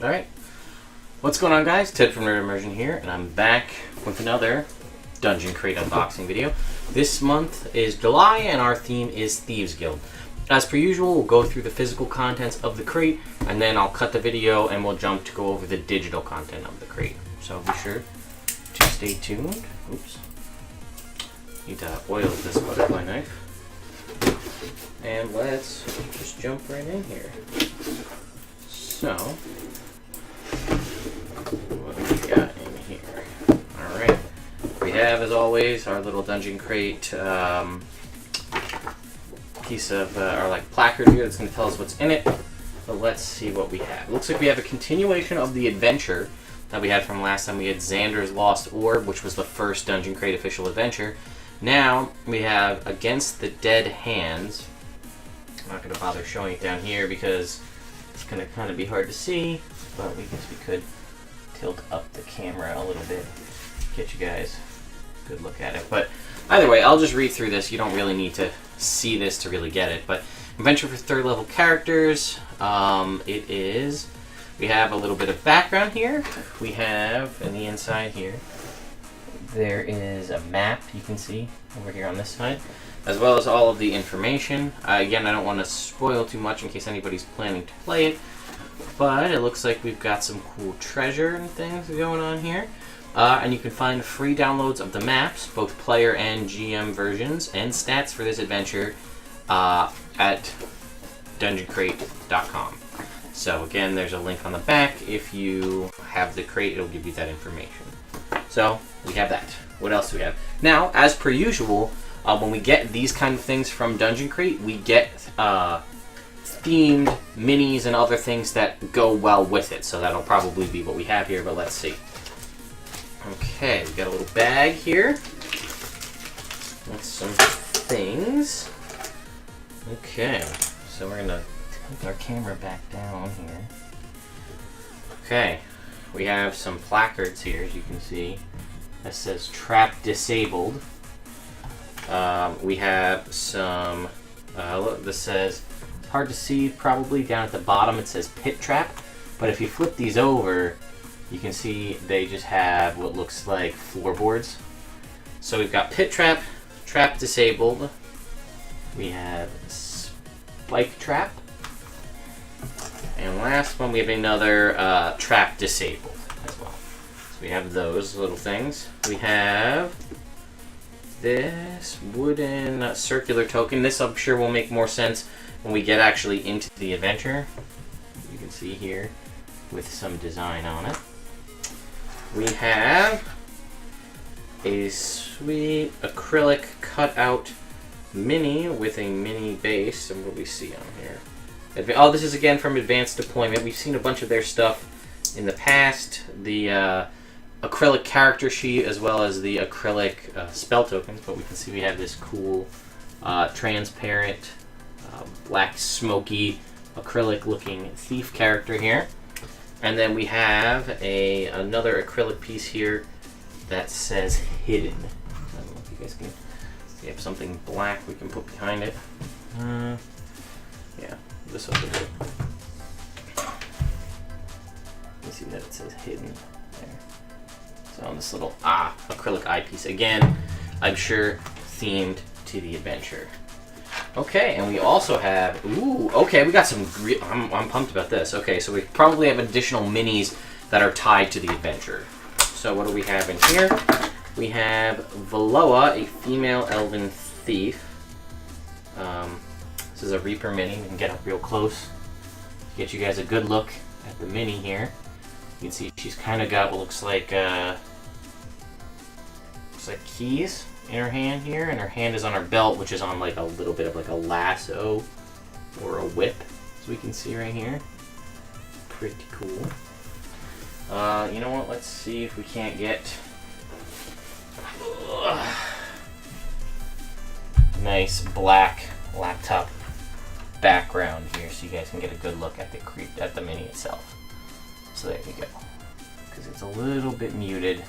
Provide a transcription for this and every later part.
Alright, what's going on, guys? Ted from Immersion here, and I'm back with another Dungeon Crate unboxing video. This month is July, and our theme is Thieves Guild. As per usual, we'll go through the physical contents of the crate, and then I'll cut the video and we'll jump to go over the digital content of the crate. So be sure to stay tuned. Oops. Need to oil this butterfly knife. And let's just jump right in here. So, what do we got in here? Alright. We have, as always, our little Dungeon Crate piece of, or like placard here that's going to tell us what's in it. But let's see what we have. It looks like we have a continuation of the adventure that we had from last time. We had Xander's Lost Orb, which was the first Dungeon Crate official adventure. Now, we have Against the Dead Hands. I'm not going to bother showing it down here because it's going to kind of be hard to see, but we guess we could tilt up the camera a little bit, get you guys a good look at it. But either way, I'll just read through this. You don't really need to see this to really get it. But adventure for third level characters. We have a little bit of background here. We have, in the inside here, there is a map you can see over here on this side, as well as all of the information. Again, I don't want to spoil too much in case anybody's planning to play it, but it looks like we've got some cool treasure and things going on here. And you can find free downloads of the maps, both player and GM versions, and stats for this adventure at dungeoncrate.com. So again, there's a link on the back. If you have the crate, it'll give you that information. So we have that. What else do we have? Now, as per usual, when we get these kind of things from Dungeon Crate, we get themed minis and other things that go well with it. So that'll probably be what we have here, but let's see. Okay, we got a little bag here with some things. Okay, so we're gonna tilt our camera back down here. Okay, we have some placards here, as you can see, that says Trap Disabled. We have some, this says, hard to see probably, down at the bottom it says Pit Trap, but if you flip these over, you can see they just have what looks like floorboards. So we've got Pit Trap, Trap Disabled, we have Spike Trap, and last one we have another Trap Disabled as well. So we have those little things. We have this wooden circular token. This I'm sure will make more sense when we get actually into the adventure. You can see here with some design on it. We have a sweet acrylic cutout mini with a mini base. And what do we see on here? Oh, this is again from Advanced Deployment. We've seen a bunch of their stuff in the past. The acrylic character sheet as well as the acrylic spell tokens, but we can see we have this cool transparent black smoky acrylic looking thief character here. And then we have another acrylic piece here that says Hidden. I don't know if you guys can see. We have something black we can put behind it. Yeah, this will do. You see that it says Hidden there. So on this little acrylic eyepiece, again, I'm sure themed to the adventure. Okay, and we also have, okay, we got some, I'm pumped about this. Okay, so we probably have additional minis that are tied to the adventure. So what do we have in here? We have Veloa, a female elven thief. This is a Reaper mini. We can get up real close to get you guys a good look at the mini here. You can see she's kind of got what looks like keys in her hand here, and her hand is on her belt, which is on like a little bit of like a lasso or a whip, as we can see right here. Pretty cool. You know what? Let's see if we can't get nice black laptop background here, so you guys can get a good look at the mini itself. So there you go, because it's a little bit muted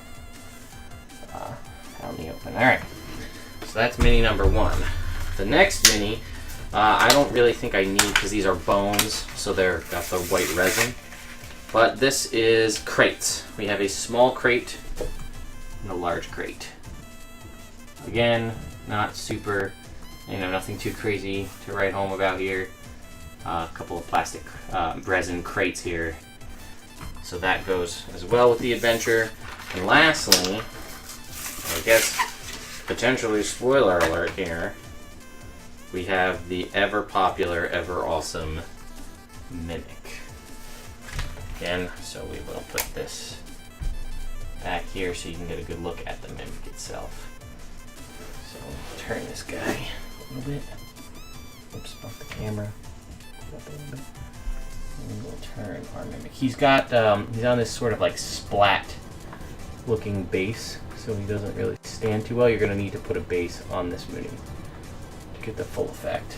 out in the open. Alright, so that's mini number 1. The next mini, I don't really think I need, because these are bones, so they're got the white resin. But this is crates. We have a small crate and a large crate. Again, not super, nothing too crazy to write home about here. A couple of plastic resin crates here. So that goes as well with the adventure. And lastly, I guess potentially spoiler alert here, we have the ever popular, ever awesome Mimic. Again, so we will put this back here so you can get a good look at the Mimic itself. So we'll turn this guy a little bit. Oops, off the camera. Up a little bit. And we'll turn our Mimic. He's got he's on this sort of like splat looking base, so he doesn't really stand too well. You're going to need to put a base on this Mooney to get the full effect.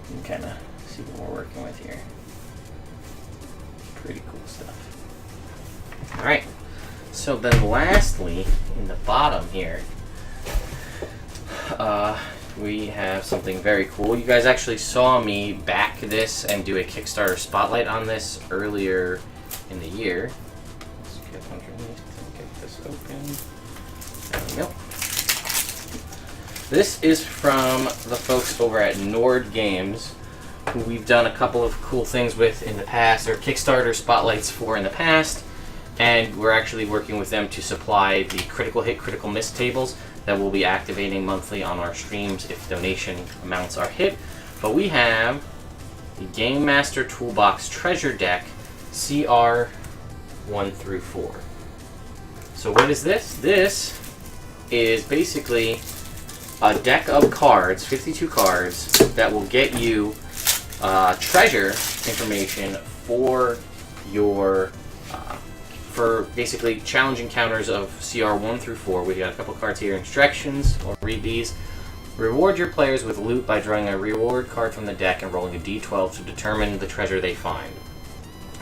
You can kind of see what we're working with here. Pretty cool stuff. Alright, so then lastly, in the bottom here, we have something very cool. You guys actually saw me back this and do a Kickstarter spotlight on this earlier in the year. Let's get underneath and get this open. There we go. This is from the folks over at Nord Games, who we've done a couple of cool things with in the past, or Kickstarter spotlights for in the past, and we're actually working with them to supply the critical hit, critical miss tables that we'll be activating monthly on our streams if donation amounts are hit. But we have the Game Master Toolbox Treasure Deck CR 1 through 4. So what is this? This is basically a deck of cards, 52 cards, that will get you treasure information for your for basically challenge encounters of CR 1 through 4. We got a couple cards here, instructions. I'll read these. Reward your players with loot by drawing a reward card from the deck and rolling a d12 to determine the treasure they find.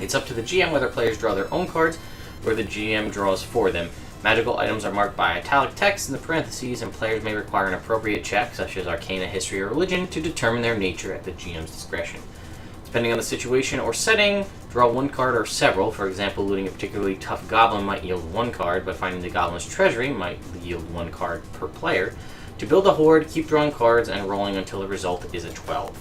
It's up to the GM whether players draw their own cards or the GM draws for them. Magical items are marked by italic text in the parentheses, and players may require an appropriate check, such as Arcana, History, or Religion, to determine their nature at the GM's discretion. Depending on the situation or setting, draw one card or several. For example, looting a particularly tough goblin might yield one card, but finding the goblin's treasury might yield one card per player. To build a horde, keep drawing cards and rolling until the result is a 12.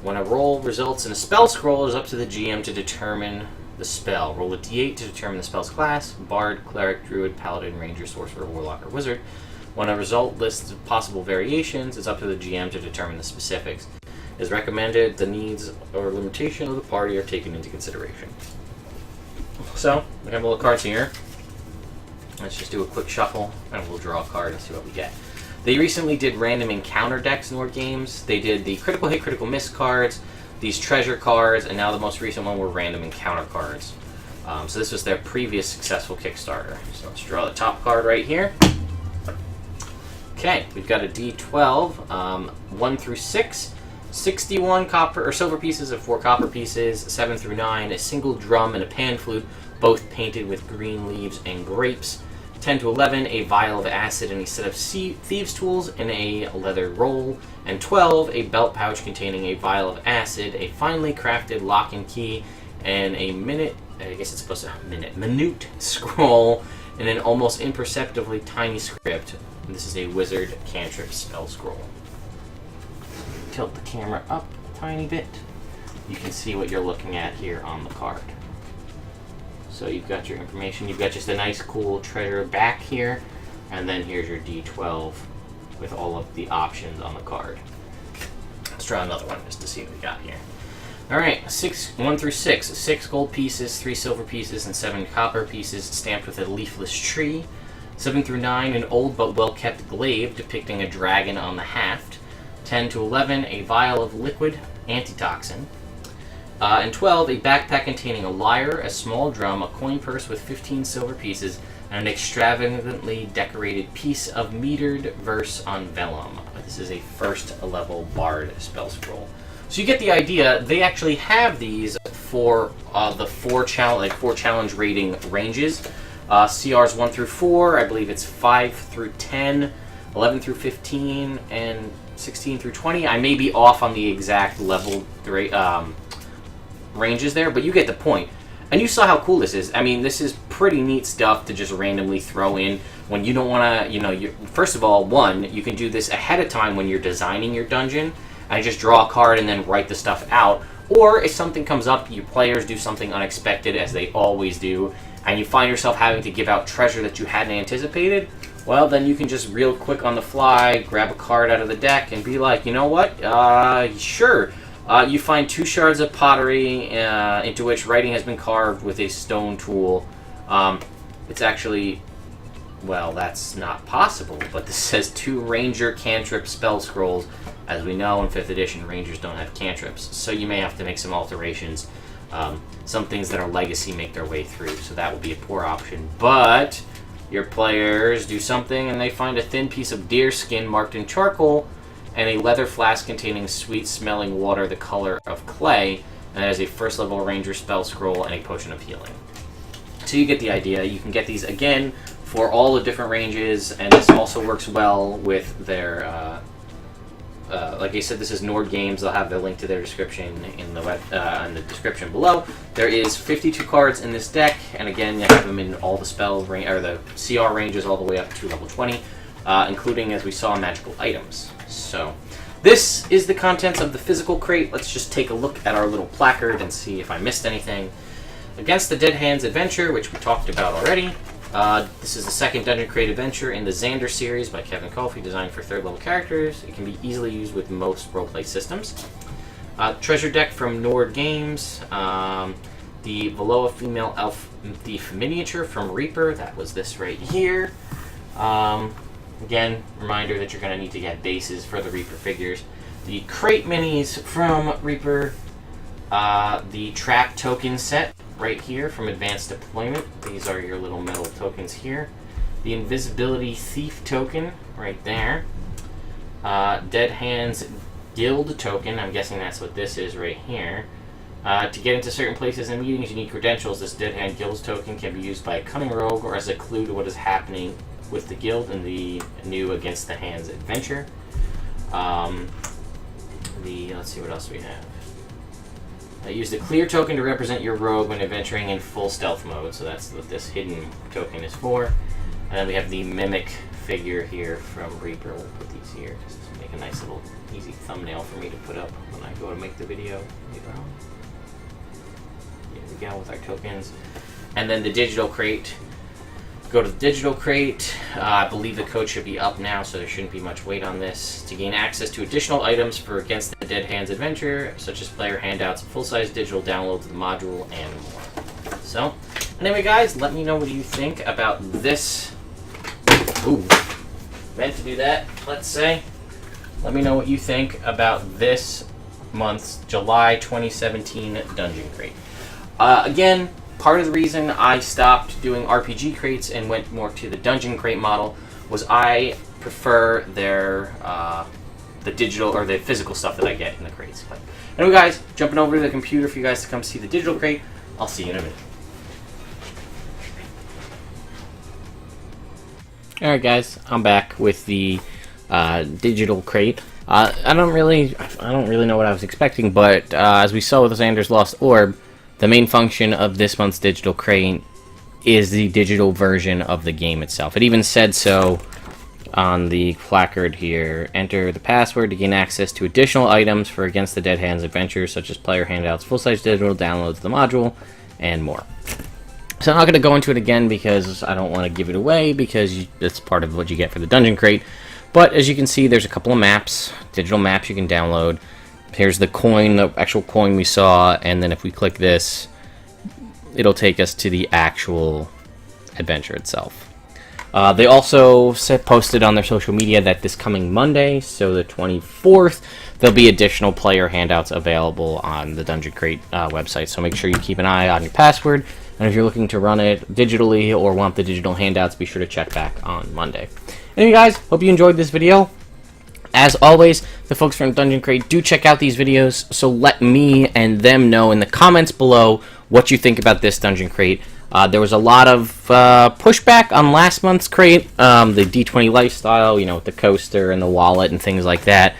When a roll results in a spell scroll, it is up to the GM to determine the spell. Roll a d8 to determine the spell's class: Bard, Cleric, Druid, Paladin, Ranger, Sorcerer, Warlock, or Wizard. When a result lists possible variations, it's up to the GM to determine the specifics. It is recommended the needs or limitation of the party are taken into consideration. So, we have all the cards here. Let's just do a quick shuffle, and we'll draw a card and see what we get. They recently did random encounter decks in Nord Games. They did the critical hit, critical miss cards, these treasure cards, and now the most recent one were random encounter cards. So this was their previous successful Kickstarter. So let's draw the top card right here. Okay, we've got a D12, 1 through 6, 61 copper or silver pieces and 4 copper pieces, 7 through 9, a single drum and a pan flute, both painted with green leaves and grapes. 10 to 11, a vial of acid and a set of thieves' tools in a leather roll. And 12, a belt pouch containing a vial of acid, a finely crafted lock and key, and a minute scroll in an almost imperceptibly tiny script. And this is a wizard cantrip spell scroll. Tilt the camera up a tiny bit. You can see what you're looking at here on the card. So you've got your information. You've got just a nice cool treasure back here, and then here's your D12 with all of the options on the card. Let's try another one just to see what we got here. Alright, 1 through 6. 6 gold pieces, 3 silver pieces, and 7 copper pieces stamped with a leafless tree. 7 through 9, an old but well-kept glaive depicting a dragon on the haft. 10 to 11, a vial of liquid antitoxin. And 12, a backpack containing a lyre, a small drum, a coin purse with 15 silver pieces, and an extravagantly decorated piece of metered verse on vellum. This is a first level bard spell scroll. So you get the idea. They actually have these for the 4 challenge rating ranges. CRs 1 through 4, I believe it's 5 through 10, 11 through 15, and 16 through 20. I may be off on the exact level ranges there, but you get the point. And you saw how cool this is. I mean, this is pretty neat stuff to just randomly throw in when you don't want to, you know, first of all, one, you can do this ahead of time when you're designing your dungeon, and just draw a card and then write the stuff out. Or if something comes up, your players do something unexpected, as they always do, and you find yourself having to give out treasure that you hadn't anticipated, well, then you can just real quick on the fly, grab a card out of the deck and be like, you know what, sure. You find 2 shards of pottery into which writing has been carved with a stone tool. It's actually, well, that's not possible, but this says 2 ranger cantrip spell scrolls. As we know, in 5th edition, rangers don't have cantrips, so you may have to make some alterations. Some things that are legacy make their way through, so that will be a poor option. But your players do something and they find a thin piece of deer skin marked in charcoal and a leather flask containing sweet-smelling water the color of clay, and that is a first-level ranger spell scroll and a potion of healing. So you get the idea. You can get these, again, for all the different ranges, and this also works well with their... like I said, this is Nord Games. They'll have the link to their description in the description below. There is 52 cards in this deck, and again, you have them in all the spell or the CR ranges all the way up to level 20, including, as we saw, magical items. So, this is the contents of the physical crate. Let's just take a look at our little placard and see if I missed anything. Against the Dead Hands Adventure, which we talked about already. This is the second Dungeon Crate adventure in the Xander series by Kevin Colfie, designed for 3rd level characters. It can be easily used with most roleplay systems. Treasure deck from Nord Games. The Veloa Female Elf Thief miniature from Reaper. That was this right here. Again, reminder that you're going to need to get bases for the Reaper figures. The crate minis from Reaper. The trap token set right here from Advanced Deployment. These are your little metal tokens here. The Invisibility Thief token right there. Dead Hands Guild token. I'm guessing that's what this is right here. To get into certain places and meetings, you need credentials. This Dead Hand Guild token can be used by a cunning rogue or as a clue to what is happening with the guild in the new Against the Hands adventure. Let's see what else we have. Use the clear token to represent your rogue when adventuring in full stealth mode. So that's what this hidden token is for. And then we have the mimic figure here from Reaper. We'll put these here just to make a nice little easy thumbnail for me to put up when I go to make the video later on. Here we go with our tokens. And then the digital crate. Go to the digital crate. I believe the code should be up now, so there shouldn't be much wait on this. To gain access to additional items for Against the Dead Hands adventure, such as player handouts, full-size digital downloads of the module, and more. So, anyway, guys, let me know what you think about this. Ooh, meant to do that, let's say. Let me know what you think about this month's July 2017 Dungeon Crate. Again, part of the reason I stopped doing RPG crates and went more to the Dungeon Crate model was I prefer their the digital or the physical stuff that I get in the crates. But anyway, guys, jumping over to the computer for you guys to come see the digital crate. I'll see you in a minute. All right, guys, I'm back with the digital crate. I don't really know what I was expecting, but as we saw with Xander's Lost Orb, the main function of this month's digital crate is the digital version of the game itself. It even said so on the placard here. Enter the password to gain access to additional items for Against the Dead Hands adventures, such as player handouts, full-size digital downloads of the module, and more. So I'm not going to go into it again because I don't want to give it away, because that's part of what you get for the Dungeon Crate. But as you can see, there's a couple of maps, digital maps you can download. Here's the coin, the actual coin we saw, and then if we click this, it'll take us to the actual adventure itself. They also posted on their social media that this coming Monday, so the 24th, there'll be additional player handouts available on the Dungeon Crate website, so make sure you keep an eye on your password, and if you're looking to run it digitally or want the digital handouts, be sure to check back on Monday. Anyway, guys, hope you enjoyed this video. As always, the folks from Dungeon Crate do check out these videos, so let me and them know in the comments below what you think about this Dungeon Crate. There was a lot of pushback on last month's crate, the D20 lifestyle, you know, with the coaster and the wallet and things like that.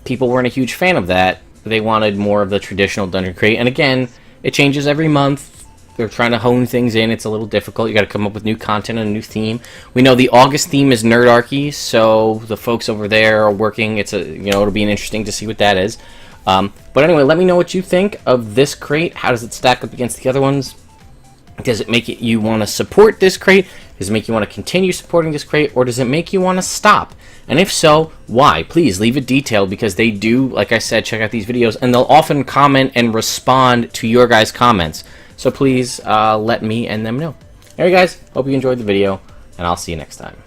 People weren't a huge fan of that, they wanted more of the traditional dungeon crate. And again, it changes every month. They're trying to hone things in. It's a little difficult. You got to come up with new content and a new theme. We know the August theme is Nerdarchy, so the folks over there are working. It'll be interesting to see what that is. But anyway, let me know what you think of this crate. How does it stack up against the other ones? Does it make you want to support this crate? Does it make you want to continue supporting this crate? Or does it make you want to stop? And if so, why? Please leave it detailed, because they do, like I said, check out these videos, and they'll often comment and respond to your guys' comments. So please let me and them know. Alright guys, hope you enjoyed the video, and I'll see you next time.